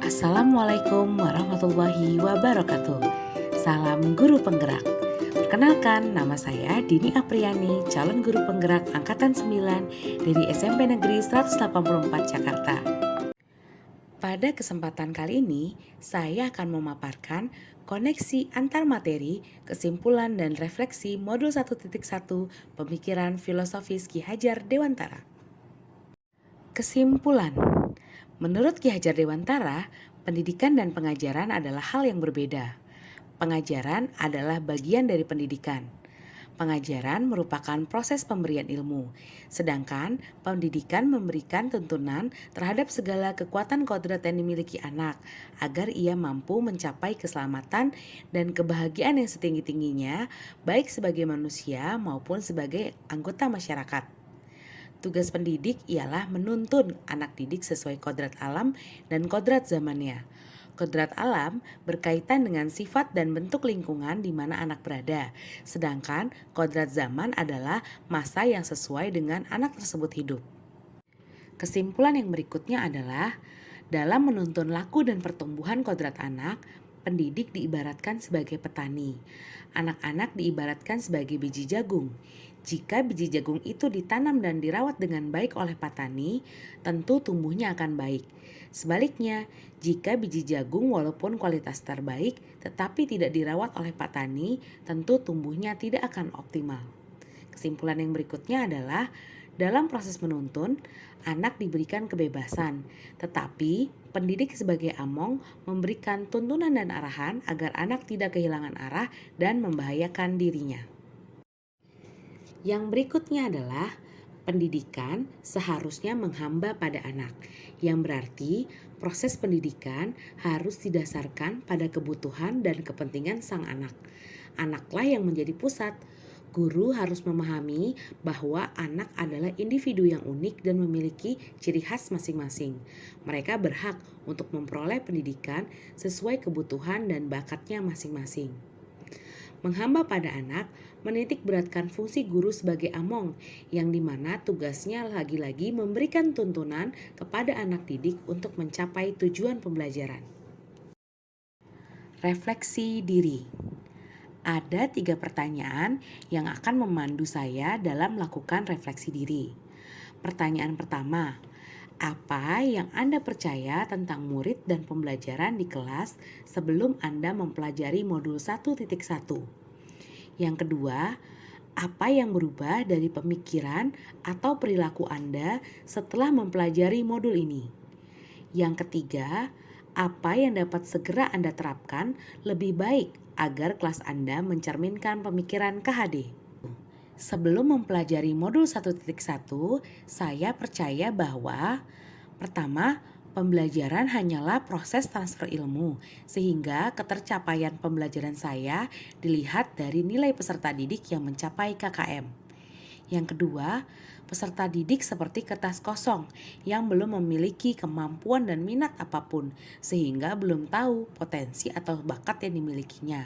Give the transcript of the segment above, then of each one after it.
Assalamualaikum warahmatullahi wabarakatuh. Salam guru penggerak. Perkenalkan, nama saya Dini Apriani, calon guru penggerak angkatan 9 dari SMP Negeri 184 Jakarta. Pada kesempatan kali ini, saya akan memaparkan koneksi antar materi, kesimpulan dan refleksi modul 1.1 Pemikiran Filosofis Ki Hajar Dewantara. Kesimpulan. Menurut Ki Hajar Dewantara, pendidikan dan pengajaran adalah hal yang berbeda. Pengajaran adalah bagian dari pendidikan. Pengajaran merupakan proses pemberian ilmu, sedangkan pendidikan memberikan tuntunan terhadap segala kekuatan kodrat yang dimiliki anak agar ia mampu mencapai keselamatan dan kebahagiaan yang setinggi-tingginya, baik sebagai manusia maupun sebagai anggota masyarakat. Tugas pendidik ialah menuntun anak didik sesuai kodrat alam dan kodrat zamannya. Kodrat alam berkaitan dengan sifat dan bentuk lingkungan di mana anak berada, sedangkan kodrat zaman adalah masa yang sesuai dengan anak tersebut hidup. Kesimpulan yang berikutnya adalah, dalam menuntun laku dan pertumbuhan kodrat anak, pendidik diibaratkan sebagai petani. Anak-anak diibaratkan sebagai biji jagung. Jika biji jagung itu ditanam dan dirawat dengan baik oleh petani, tentu tumbuhnya akan baik. Sebaliknya, jika biji jagung walaupun kualitas terbaik tetapi tidak dirawat oleh petani, tentu tumbuhnya tidak akan optimal. Kesimpulan yang berikutnya adalah, dalam proses menuntun, anak diberikan kebebasan, tetapi pendidik sebagai among memberikan tuntunan dan arahan agar anak tidak kehilangan arah dan membahayakan dirinya. Yang berikutnya adalah, pendidikan seharusnya menghamba pada anak, yang berarti proses pendidikan harus didasarkan pada kebutuhan dan kepentingan sang anak. Anaklah yang menjadi pusat. Guru harus memahami bahwa anak adalah individu yang unik dan memiliki ciri khas masing-masing. Mereka berhak untuk memperoleh pendidikan sesuai kebutuhan dan bakatnya masing-masing. Menghamba pada anak menitik beratkan fungsi guru sebagai among, yang dimana tugasnya lagi-lagi memberikan tuntunan kepada anak didik untuk mencapai tujuan pembelajaran. Refleksi diri. Ada 3 pertanyaan yang akan memandu saya dalam melakukan refleksi diri. Pertanyaan pertama, apa yang Anda percaya tentang murid dan pembelajaran di kelas sebelum Anda mempelajari modul 1.1? Yang kedua, apa yang berubah dari pemikiran atau perilaku Anda setelah mempelajari modul ini? Yang ketiga, apa yang dapat segera Anda terapkan lebih baik agar kelas Anda mencerminkan pemikiran KHD? Sebelum mempelajari modul 1.1, saya percaya bahwa pertama, pembelajaran hanyalah proses transfer ilmu, sehingga ketercapaian pembelajaran saya dilihat dari nilai peserta didik yang mencapai KKM. Yang kedua, peserta didik seperti kertas kosong yang belum memiliki kemampuan dan minat apapun, sehingga belum tahu potensi atau bakat yang dimilikinya.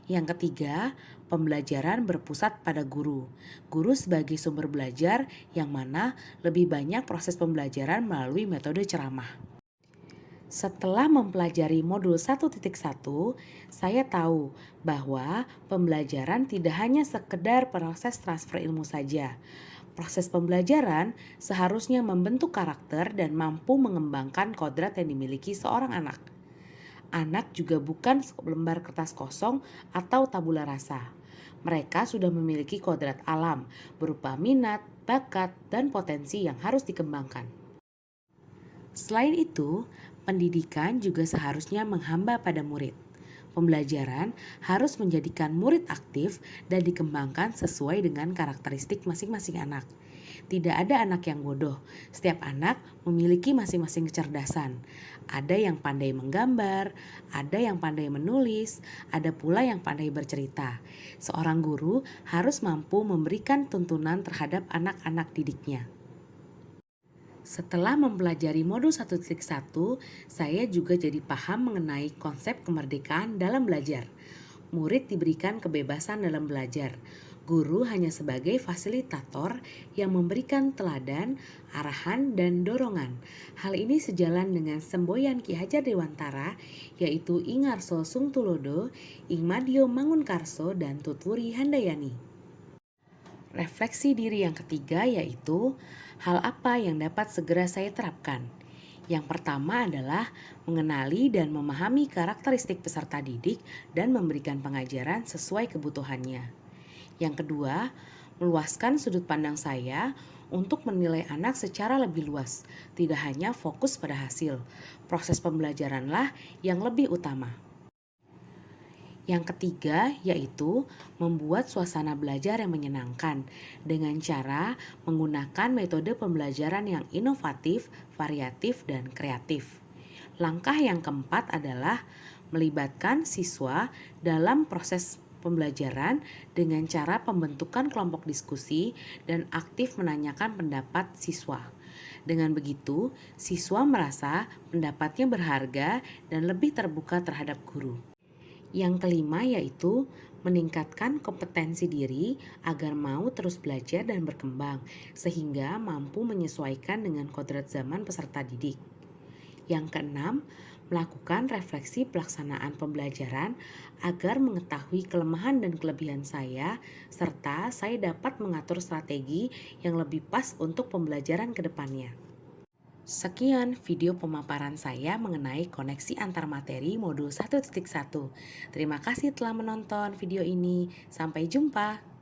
Yang ketiga, pembelajaran berpusat pada guru. Guru sebagai sumber belajar yang mana lebih banyak proses pembelajaran melalui metode ceramah. Setelah mempelajari modul 1.1, saya tahu bahwa pembelajaran tidak hanya sekedar proses transfer ilmu saja. Proses pembelajaran seharusnya membentuk karakter dan mampu mengembangkan kodrat yang dimiliki seorang anak. Anak juga bukan lembar kertas kosong atau tabula rasa. Mereka sudah memiliki kodrat alam berupa minat, bakat, dan potensi yang harus dikembangkan. Selain itu, pendidikan juga seharusnya menghamba pada murid. Pembelajaran harus menjadikan murid aktif dan dikembangkan sesuai dengan karakteristik masing-masing anak. Tidak ada anak yang bodoh. Setiap anak memiliki masing-masing kecerdasan. Ada yang pandai menggambar, ada yang pandai menulis, ada pula yang pandai bercerita. Seorang guru harus mampu memberikan tuntunan terhadap anak-anak didiknya. Setelah mempelajari modul 1.1, saya juga jadi paham mengenai konsep kemerdekaan dalam belajar. murid diberikan kebebasan dalam belajar. Guru hanya sebagai fasilitator yang memberikan teladan, arahan, dan dorongan. Hal ini sejalan dengan semboyan Ki Hajar Dewantara, yaitu Ingarso Sungtulodo, Ingmadio Mangunkarso, dan Tutwuri Handayani. Refleksi diri yang ketiga yaitu hal apa yang dapat segera saya terapkan. Yang pertama adalah mengenali dan memahami karakteristik peserta didik dan memberikan pengajaran sesuai kebutuhannya. Yang kedua, meluaskan sudut pandang saya untuk menilai anak secara lebih luas, tidak hanya fokus pada hasil. Proses pembelajaranlah yang lebih utama. Yang ketiga yaitu membuat suasana belajar yang menyenangkan dengan cara menggunakan metode pembelajaran yang inovatif, variatif, dan kreatif. Langkah yang keempat adalah melibatkan siswa dalam proses pembelajaran dengan cara pembentukan kelompok diskusi dan aktif menanyakan pendapat siswa. Dengan begitu, siswa merasa pendapatnya berharga dan lebih terbuka terhadap guru. Yang kelima yaitu meningkatkan kompetensi diri agar mau terus belajar dan berkembang sehingga mampu menyesuaikan dengan kodrat zaman peserta didik. Yang keenam, melakukan refleksi pelaksanaan pembelajaran agar mengetahui kelemahan dan kelebihan saya serta saya dapat mengatur strategi yang lebih pas untuk pembelajaran ke depannya. Sekian video pemaparan saya mengenai koneksi antar materi modul 1.1. Terima kasih telah menonton video ini. Sampai jumpa.